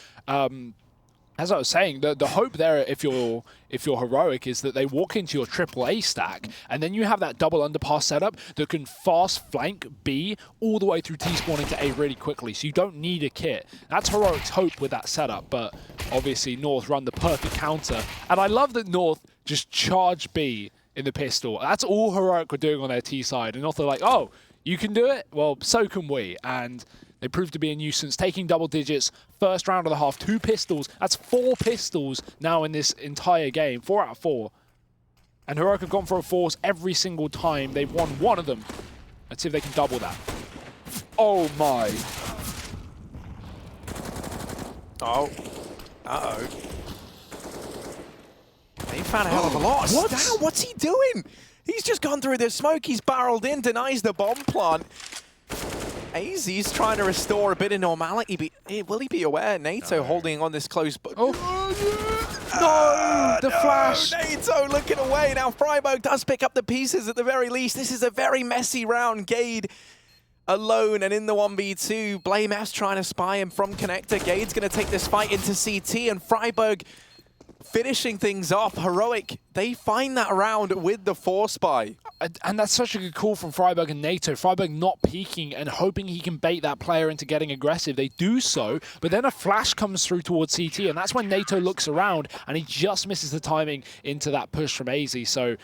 as I was saying, the hope there, if you're Heroic, is that they walk into your AAA stack, and then you have that double underpass setup that can fast flank B all the way through T-spawning to A really quickly, so you don't need a kit. That's Heroic's hope with that setup, but obviously North run the perfect counter. And I love that North just charge B in the pistol. That's all Heroic were doing on their T side, and North are like, oh, you can do it? Well, so can we. And they proved to be a nuisance, taking double digits, first round of the half, 2 pistols. That's 4 pistols now in this entire game, 4 out of 4. And Heroic have gone for a force every single time. They've won 1 of them. Let's see if they can double that. Oh my. Oh. Uh-oh. He found a hell of a lot. What? Stout, what's he doing? He's just gone through the smoke. He's barreled in, denies the bomb plant. AZ's trying to restore a bit of normality, but will he be aware? NATO holding on this close. Oh. No! The flash! NATO looking away. Now Freiburg does pick up the pieces at the very least. This is a very messy round. Gade alone and in the 1v2. Blame F's trying to spy him from connector. Gade's going to take this fight into CT, and Freiburg finishing things off. Heroic, they find that round with the force buy. And that's such a good call from Freiburg and NATO. Freiburg not peeking and hoping he can bait that player into getting aggressive. They do so, but then a flash comes through towards CT, and that's when NATO looks around, and he just misses the timing into that push from AZ. So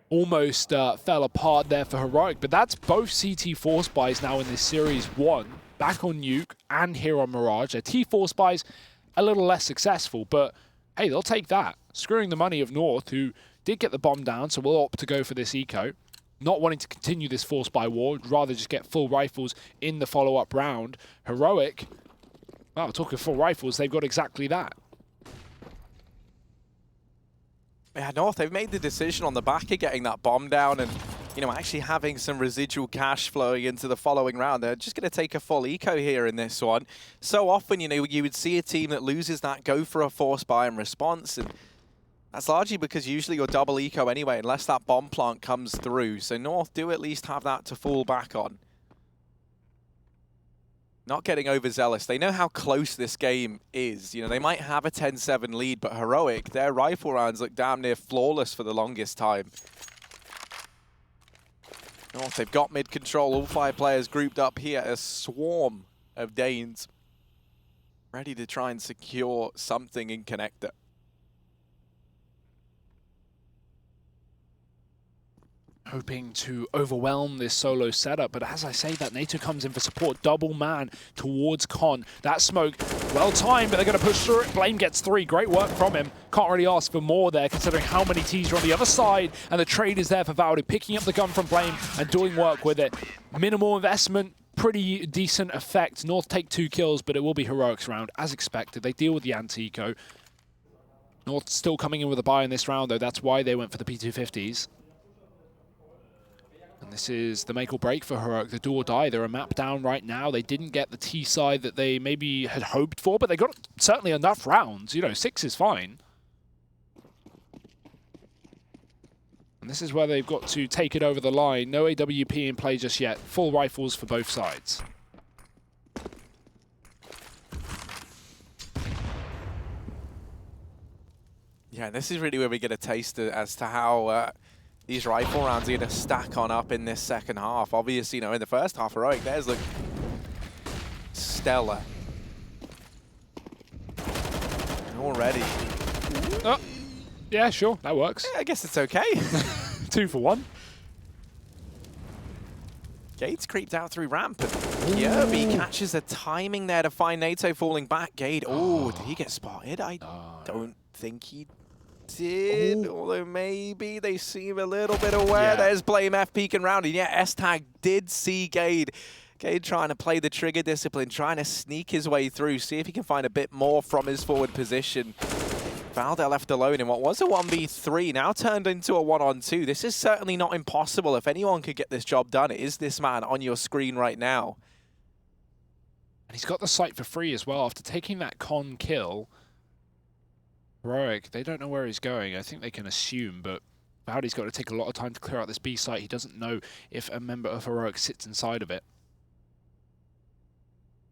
almost fell apart there for Heroic, but that's both CT force buys now in this series 1. Back on Nuke and here on Mirage. Their T force buys a little less successful, but hey, they'll take that. Screwing the money of North, who did get the bomb down, so will opt to go for this eco. Not wanting to continue this force buy war, rather just get full rifles in the follow-up round. Heroic, well, talking full rifles, they've got exactly that. Yeah, North, they've made the decision on the back of getting that bomb down and, you know, actually having some residual cash flowing into the following round. They're just going to take a full eco here in this one. So often, you know, you would see a team that loses that go for a force buy in response, and that's largely because usually you're double eco anyway, unless that bomb plant comes through. So North do at least have that to fall back on. Not getting overzealous. They know how close this game is. You know, they might have a 10-7 lead, but Heroic, their rifle rounds look damn near flawless for the longest time. North, they've got mid control. All 5 players grouped up here. A swarm of Danes ready to try and secure something in connector. Hoping to overwhelm this solo setup, but as I say that, NATO comes in for support, double man towards Con. That smoke, well timed, but they're going to push through it. Blame gets 3, great work from him. Can't really ask for more there, considering how many T's are on the other side, and the trade is there for Valdo, picking up the gun from Blame and doing work with it. Minimal investment, pretty decent effect. North take 2 kills, but it will be Heroic's round, as expected. They deal with the anti-eco. North still coming in with a buy in this round, though. That's why they went for the P250s. And this is the make or break for Heroic, the do or die. They're a map down right now. They didn't get the T side that they maybe had hoped for, but they got certainly enough rounds. You know, 6 is fine. And this is where they've got to take it over the line. No AWP in play just yet. Full rifles for both sides. Yeah, this is really where we get a taste as to how these rifle rounds are going to stack on up in this second half. Obviously, you know, in the first half, Heroic, theirs look stellar. And already. Oh, yeah, sure, that works. Yeah, I guess it's okay. 2 for 1. Gade's creeped out through ramp, and Kirby catches the timing there to find NATO falling back. Gade, oh, did he get spotted? I don't think he did, although maybe they seem a little bit aware. Yeah. There's Blame F peeking round, and yeah, S-Tag did see Gade. Gade trying to play the trigger discipline, trying to sneak his way through, see if he can find a bit more from his forward position. Valde left alone in what was a 1v3, now turned into a 1-on-2. This is certainly not impossible. If anyone could get this job done, it is this man on your screen right now. And he's got the site for free as well. After taking that con kill, Heroic, they don't know where he's going. I think they can assume, but Valde's got to take a lot of time to clear out this B site. He doesn't know if a member of Heroic sits inside of it.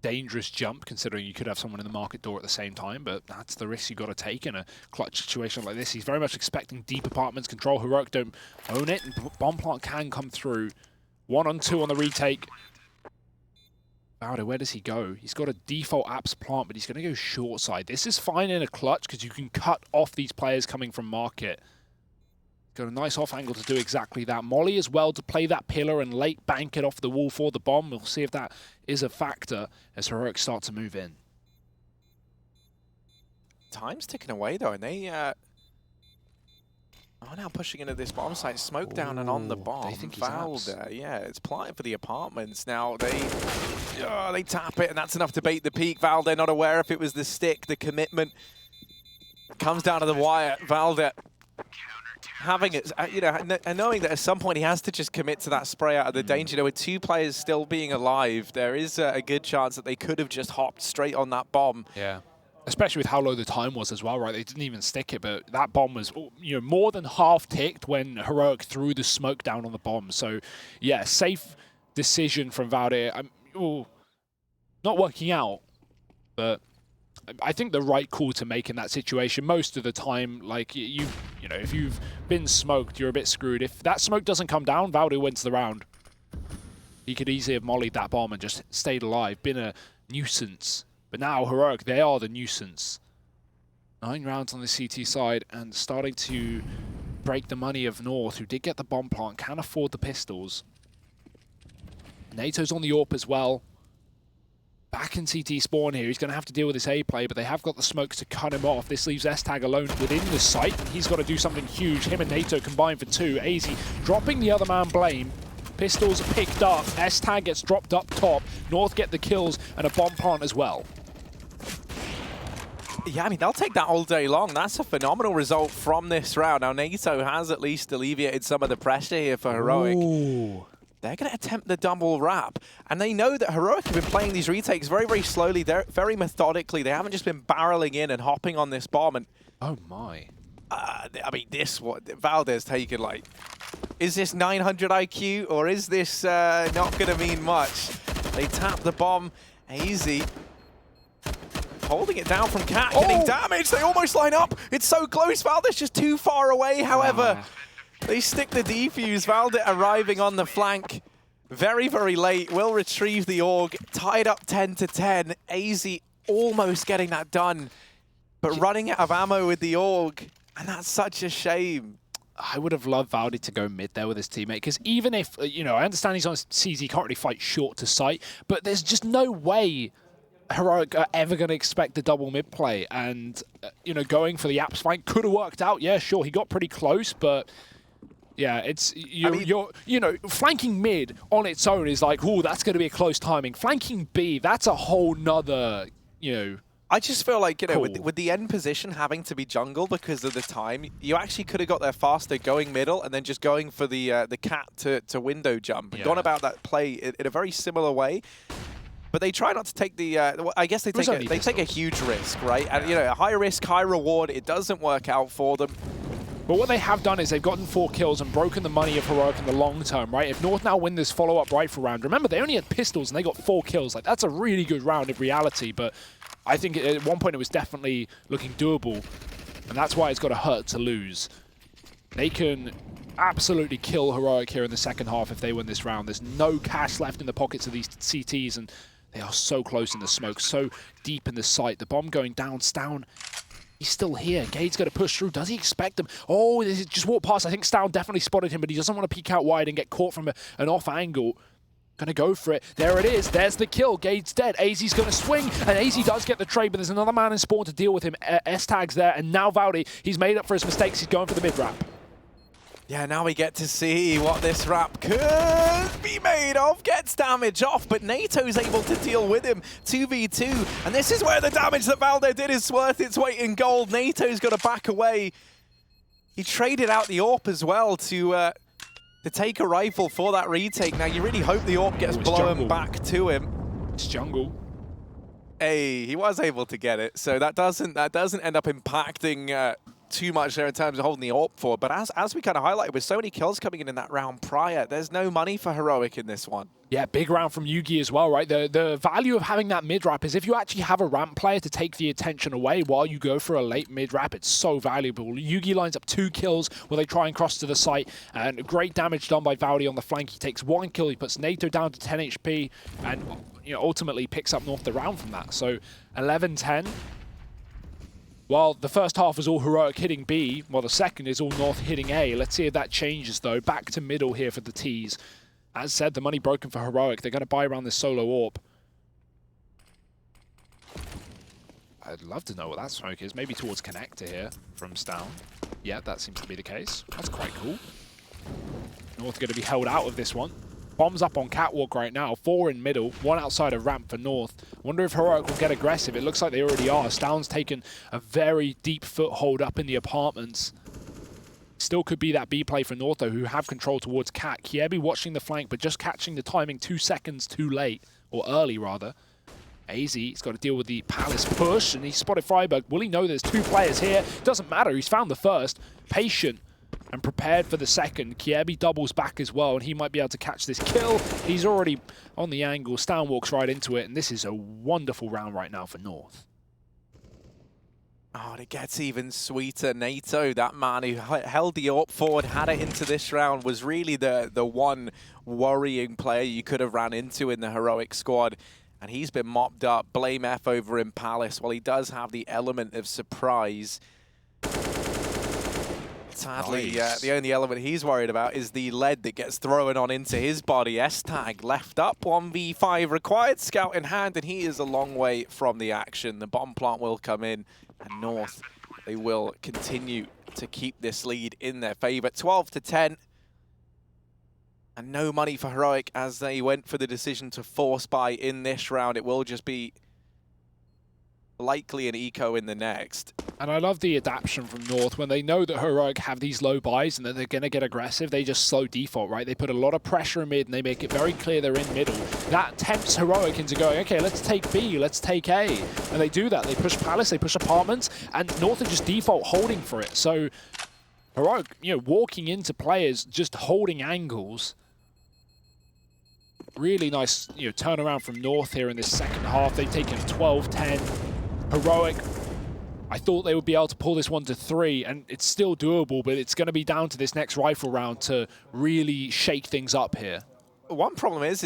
Dangerous jump, considering you could have someone in the market door at the same time, but that's the risk you've got to take in a clutch situation like this. He's very much expecting deep apartments control. Heroic don't own it, and bomb plant can come through. 1-on-2 on the retake. Valde, where does he go? He's got a default apps plant, but he's going to go short side. This is fine in a clutch because you can cut off these players coming from market. Got a nice off angle to do exactly that. Molly as well to play that pillar and late bank it off the wall for the bomb. We'll see if that is a factor as Heroic start to move in. Time's ticking away though, and they are now pushing into this bomb site. Smoke down and on the bomb. They think he's Valde, yeah, it's plotting for the apartments. Now they tap it, and that's enough to bait the peak. Valde not aware if it was the stick, the commitment. Comes down to the wire. Valde having it, you know, and knowing that at some point he has to just commit to that spray out of the danger. You know, with 2 players still being alive, there is a good chance that they could have just hopped straight on that bomb. Yeah. Especially with how low the time was as well, right? They didn't even stick it, but that bomb was, you know, more than half ticked when Heroic threw the smoke down on the bomb. So, yeah, safe decision from Valde. Not working out, but I think the right call to make in that situation. Most of the time, like, you know, if you've been smoked, you're a bit screwed. If that smoke doesn't come down, Valde wins the round. He could easily have mollied that bomb and just stayed alive, been a nuisance. But now, Heroic, they are the nuisance. 9 rounds on the CT side and starting to break the money of North, who did get the bomb plant, can afford the pistols. NATO's on the AWP as well. Back in CT spawn here, he's going to have to deal with this A play, but they have got the smokes to cut him off. This leaves S-Tag alone within the site. He's got to do something huge. Him and NATO combined for 2. AZ dropping the other man Blame. Pistols picked up. S-Tag gets dropped up top. North get the kills and a bomb plant as well. Yeah, I mean, they'll take that all day long. That's a phenomenal result from this round. Now, NATO has at least alleviated some of the pressure here for Heroic. Ooh. They're going to attempt the double wrap, and they know that Heroic have been playing these retakes very, very slowly. They're very methodically. They haven't just been barreling in and hopping on this bomb. And Oh my. I mean, this what Valde's taken, like, is this 900 IQ or is this not going to mean much? They tap the bomb. Easy. Holding it down from Cat, getting damage. They almost line up. It's so close. Valde's just too far away, however. They stick the defuse. Valde arriving on the flank very, very late. Will retrieve the AUG. Tied up 10-10. AZ almost getting that done, but running out of ammo with the AUG. And that's such a shame. I would have loved Valde to go mid there with his teammate, because even if, you know, I understand he's on CZ, he can't really fight short to sight, but there's just no way Heroic are ever going to expect the double mid play. And, you know, going for the apps flank could have worked out. Yeah, sure, he got pretty close, but yeah, it's, you know, flanking mid on its own is like, oh, that's going to be a close timing. Flanking B, that's a whole nother, you know, I just feel like, you know, cool. with the end position having to be jungle because of the time, you actually could have got there faster going middle and then just going for the cat to window jump and gone about that play in a very similar way. But they try not to take the, I guess they take a huge risk, right? And, you know, a high risk, high reward, it doesn't work out for them. But what they have done is they've gotten 4 kills and broken the money of Heroic in the long term, right? If North now win this follow-up rifle round, remember, they only had pistols and they got 4 kills. Like, that's a really good round in reality, but I think at one point it was definitely looking doable, and that's why it's got to hurt to lose. They can absolutely kill Heroic here in the second half if they win this round. There's no cash left in the pockets of these CTs, and they are so close in the smoke, so deep in the sight. The bomb going down, Stown. He's still here. Gade's going to push through. Does he expect him? Oh, he just walked past. I think Stown definitely spotted him, but he doesn't want to peek out wide and get caught from an off angle. Going to go for it. There it is. There's the kill. Gade's dead. AZ's going to swing, and AZ does get the trade, but there's another man in spawn to deal with him. S-Tag's there, and now Valdi, he's made up for his mistakes. He's going for the mid-wrap. Yeah, now we get to see what this wrap could be made of. Gets damage off, but NATO's able to deal with him. 2v2, and this is where the damage that Valde did is worth its weight in gold. NATO's got to back away. He traded out the AWP as well to take a rifle for that retake. Now, you really hope the AWP gets blown back to him. It's jungle. Hey, he was able to get it, so that doesn't end up impacting too much there in terms of holding the AWP for. But as we kind of highlighted, with so many kills coming in that round prior, there's no money for Heroic in this one. Yeah, big round from Yugi as well, right? The value of having that mid-wrap is if you actually have a ramp player to take the attention away while you go for a late mid-wrap, it's so valuable. Yugi lines up 2 kills while they try and cross to the site, and great damage done by Valdi on the flank. He takes 1 kill, he puts NATO down to 10 HP, and ultimately picks up North the round from that. So 11-10. While the first half was all Heroic hitting B, while the second is all North hitting A. Let's see if that changes, though. Back to middle here for the T's. As said, the money broken for Heroic. They're going to buy around this solo AWP. I'd love to know what that smoke is. Maybe towards connector here from Stown. Yeah, that seems to be the case. That's quite cool. North going to be held out of this one. Bombs up on Catwalk right now. 4 in middle, 1 outside of ramp for North. Wonder if Heroic will get aggressive. It looks like they already are. Stown's taken a very deep foothold up in the apartments. Still could be that B play for North, though, who have control towards Cat. Kiebi watching the flank, but just catching the timing 2 seconds too late, or early, rather. AZ, he's got to deal with the Palace push, and he spotted Freiburg. Will he know there's 2 players here? Doesn't matter. He's found the first. Patient and prepared for the second. Kiebi doubles back as well, and he might be able to catch this kill. He's already on the angle. Stown walks right into it, and this is a wonderful round right now for North. Oh, and it gets even sweeter. NATO, that man who held the AWP forward, had it into this round, was really the one worrying player you could have ran into in the Heroic squad. And he's been mopped up. Blame F over in Palace. While he does have the element of surprise, sadly, nice. The only element he's worried about is the lead that gets thrown on into his body. S-Tag left up, 1v5 required, scout in hand, and he is a long way from the action. The bomb plant will come in, and North, they will continue to keep this lead in their favor. 12-10, and no money for Heroic as they went for the decision to force buy in this round. It will just be likely an eco in the next. And I love the adaptation from North. When they know that Heroic have these low buys and that they're going to get aggressive, they just slow default, right? They put a lot of pressure in mid and they make it very clear they're in middle. That tempts Heroic into going, okay, let's take B, let's take A. And they do that. They push Palace, they push apartments, and North are just default holding for it. So Heroic, walking into players, just holding angles. Really nice, turnaround from North here in this second half. They've taken 12-10. Heroic, I thought they would be able to pull this one to 3, and it's still doable, but it's going to be down to this next rifle round to really shake things up here. One problem is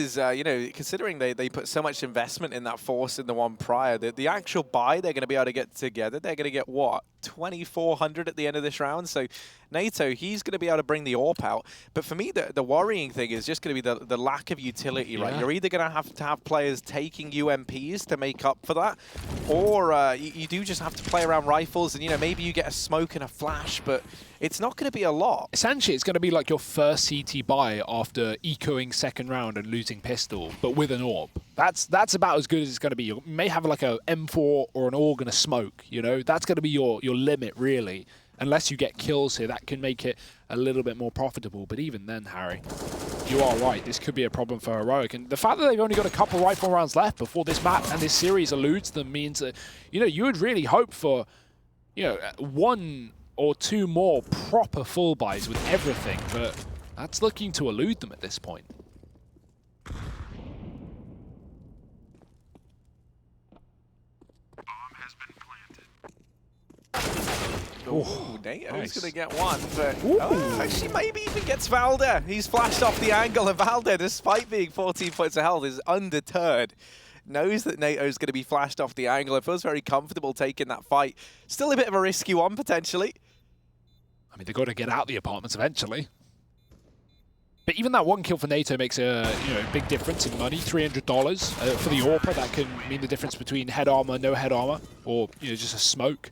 considering they put so much investment in that force in the one prior, the actual buy they're going to be able to get together, they're going to get, what, 2,400 at the end of this round? So NATO, he's going to be able to bring the AWP out. But for me, the worrying thing is just going to be the lack of utility, right? You're either going to have players taking UMPs to make up for that, or you do just have to play around rifles, and maybe you get a smoke and a flash, but it's not going to be a lot. Essentially, it's going to be like your first CT buy after ecoing second round and losing pistol, but with an AWP. That's about as good as it's going to be. You may have like a M4 or an AUG and a smoke, That's going to be your limit, really. Unless you get kills here, that can make it a little bit more profitable. But even then, Harry, you are right. This could be a problem for Heroic. And the fact that they've only got a couple rifle rounds left before this map and this series eludes them means that, you would really hope for, one or two more proper full buys with everything, but that's looking to elude them at this point. Ooh, NATO's nice. going to get one, but actually maybe even gets Valder. He's flashed off the angle, and Valder, despite being 14 points of health, is undeterred. Knows that NATO's going to be flashed off the angle and feels very comfortable taking that fight. Still a bit of a risky one, potentially. I mean, they've got to get out the apartments eventually. But even that one kill for NATO makes a big difference in money. $300 for the AWPer. That can mean the difference between head armor, no head armor, or just a smoke.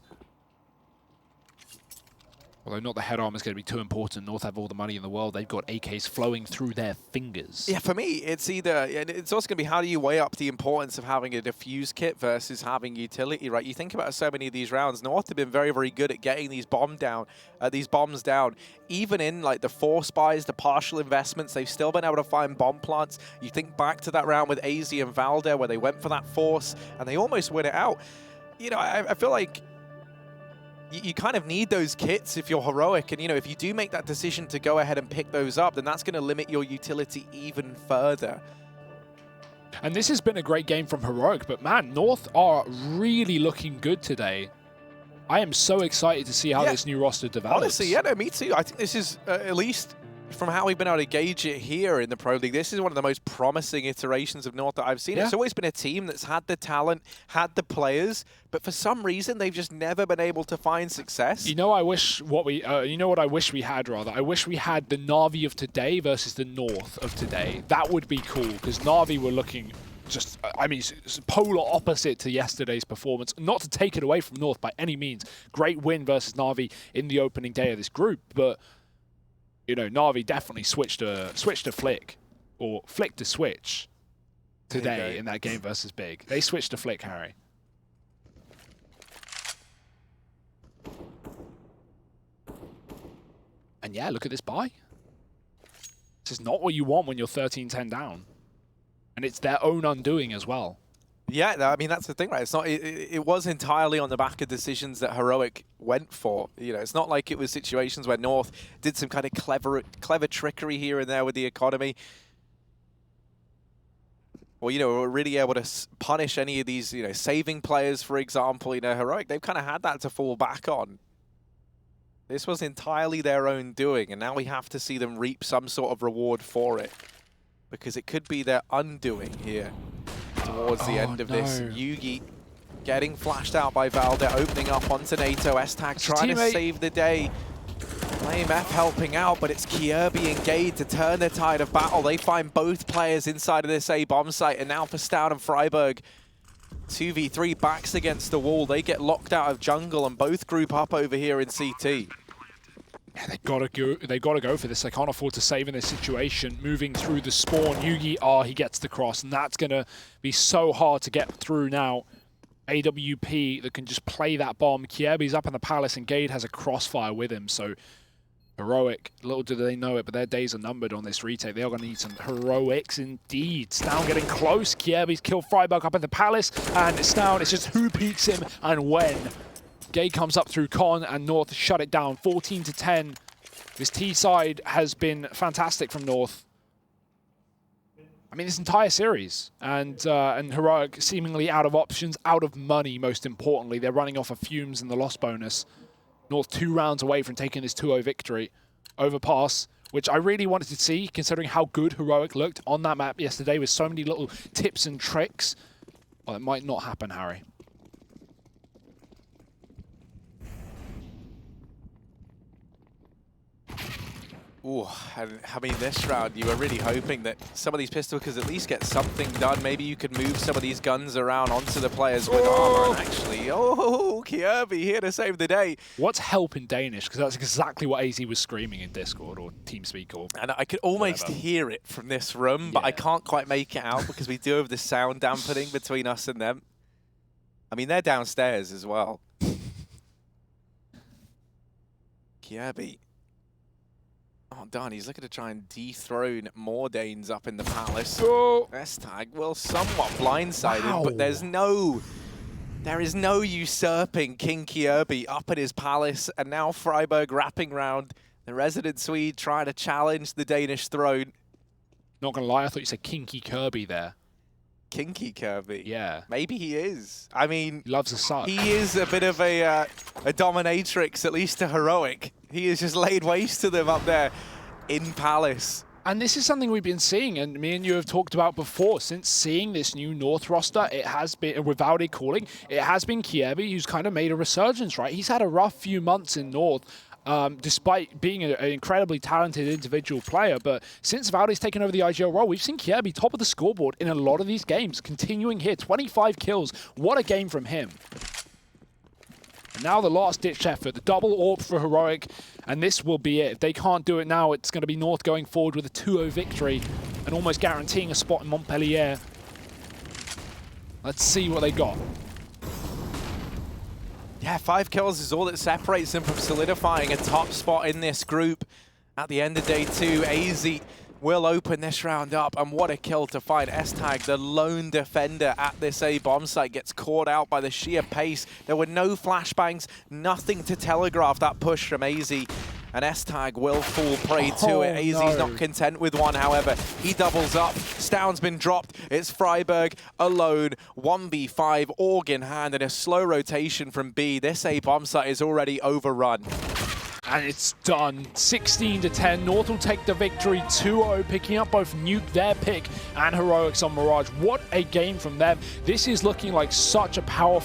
Although not the head armor is going to be too important. North have all the money in the world. They've got AKs flowing through their fingers. Yeah, for me, it's either, and it's also going to be how do you weigh up the importance of having a defuse kit versus having utility, right? You think about so many of these rounds, North have been very, very good at getting these bombs down. Even in like the force buys, the partial investments, they've still been able to find bomb plants. You think back to that round with AZ and Valder where they went for that force and they almost win it out. I feel like you kind of need those kits if you're heroic, and if you do make that decision to go ahead and pick those up, then that's going to limit your utility even further. And this has been a great game from Heroic, but man, North are really looking good today. I am so excited to see how this new roster develops. Honestly, yeah, no, me too. I think this is, at least from how we've been able to gauge it here in the Pro League, this is one of the most promising iterations of North that I've seen. Yeah. It's always been a team that's had the talent, had the players, but for some reason they've just never been able to find success. I wish what I wish we had rather. I wish we had the Na'Vi of today versus the North of today. That would be cool because Na'Vi were looking just, it's polar opposite to yesterday's performance. Not to take it away from North by any means. Great win versus Na'Vi in the opening day of this group, but Na'Vi definitely switched a flick, or flicked a switch today in that game versus Big. They switched a flick, Harry. And yeah, look at this buy. This is not what you want when you're 13-10 down. And it's their own undoing as well. Yeah, that's the thing, right? It's not. It was entirely on the back of decisions that Heroic went for. It's not like it was situations where North did some kind of clever trickery here and there with the economy, or were really able to punish any of these, saving players, for example. Heroic, they've kind of had that to fall back on. This was entirely their own doing, and now we have to see them reap some sort of reward for it, because it could be their undoing here. Towards the end of this, Yugi getting flashed out by Valder, opening up onto NATO. S-Tag trying to save the day. Flame F helping out, but it's Kjaerbye and Gade to turn the tide of battle. They find both players inside of this A-bomb site, and now for Stout and Freiburg, 2v3 backs against the wall. They get locked out of jungle, and both group up over here in CT. Yeah, they gotta go for this. They can't afford to save in this situation. Moving through the spawn, Yugi, he gets the cross, and that's gonna be so hard to get through now. AWP that can just play that bomb. Kjaerbye's up in the palace, and Gade has a crossfire with him, so Heroic, little do they know it, but their days are numbered on this retake. They are going to need some heroics indeed. Stown getting close. Kjaerbye's killed Freiburg up in the palace, and Stown, it's just who peeks him and when. Gade comes up through Con, and North shut it down, 14-10. This T side has been fantastic from North. This entire series, and Heroic seemingly out of options, out of money. Most importantly, they're running off of fumes and the loss bonus. North 2 rounds away from taking this 2-0 victory over Pass, which I really wanted to see, considering how good Heroic looked on that map yesterday with so many little tips and tricks. Well, it might not happen, Harry. Ooh, this round, you were really hoping that some of these pistol could at least get something done. Maybe you could move some of these guns around onto the players with armor. And actually, Kjaerbye here to save the day. What's help in Danish? Because that's exactly what AZ was screaming in Discord or TeamSpeak or and I could almost hear it from this room, but I can't quite make it out because we do have the sound dampening between us and them. They're downstairs as well. Kjaerbye. Oh, darn, he's looking to try and dethrone Mordanes up in the palace. S-Tag, well, somewhat blindsided, but there's no There is no usurping King Kjaerbye up at his palace, and now Freiburg wrapping round. The resident Swede trying to challenge the Danish throne. Not gonna lie, I thought you said Kinky Kirby there. Kinky Kjaerbye? Yeah. Maybe he is. I mean, He loves a suck. he is a bit of a dominatrix, at least to Heroic. He has just laid waste to them up there in Palace. And this is something we've been seeing, and me and you have talked about before. Since seeing this new North roster, it has been, with Valde calling, it has been Kjaerbye who's kind of made a resurgence, right? He's had a rough few months in North, despite being an incredibly talented individual player. But since Valde's taken over the IGL role, we've seen Kjaerbye top of the scoreboard in a lot of these games, continuing here, 25 kills. What a game from him. And now the last-ditch effort, the double AWP for Heroic, and this will be it. If they can't do it now, it's going to be North going forward with a 2-0 victory and almost guaranteeing a spot in Montpellier. Let's see what they got. Yeah, 5 kills is all that separates them from solidifying a top spot in this group. At the end of day 2, AZ will open this round up, and what a kill to find S-Tag, the lone defender at this A bomb site, gets caught out by the sheer pace. There were no flashbangs, nothing to telegraph that push from AZ, and S-Tag will fall prey to it. AZ's not content with one, however. He doubles up. Stound's been dropped. It's Freiburg alone. 1v5, org in hand, and a slow rotation from B. This A bomb site is already overrun. And it's done. 16-10. North will take the victory 2-0, picking up both Nuke, their pick, and Heroics on Mirage. What a game from them. This is looking like such a powerful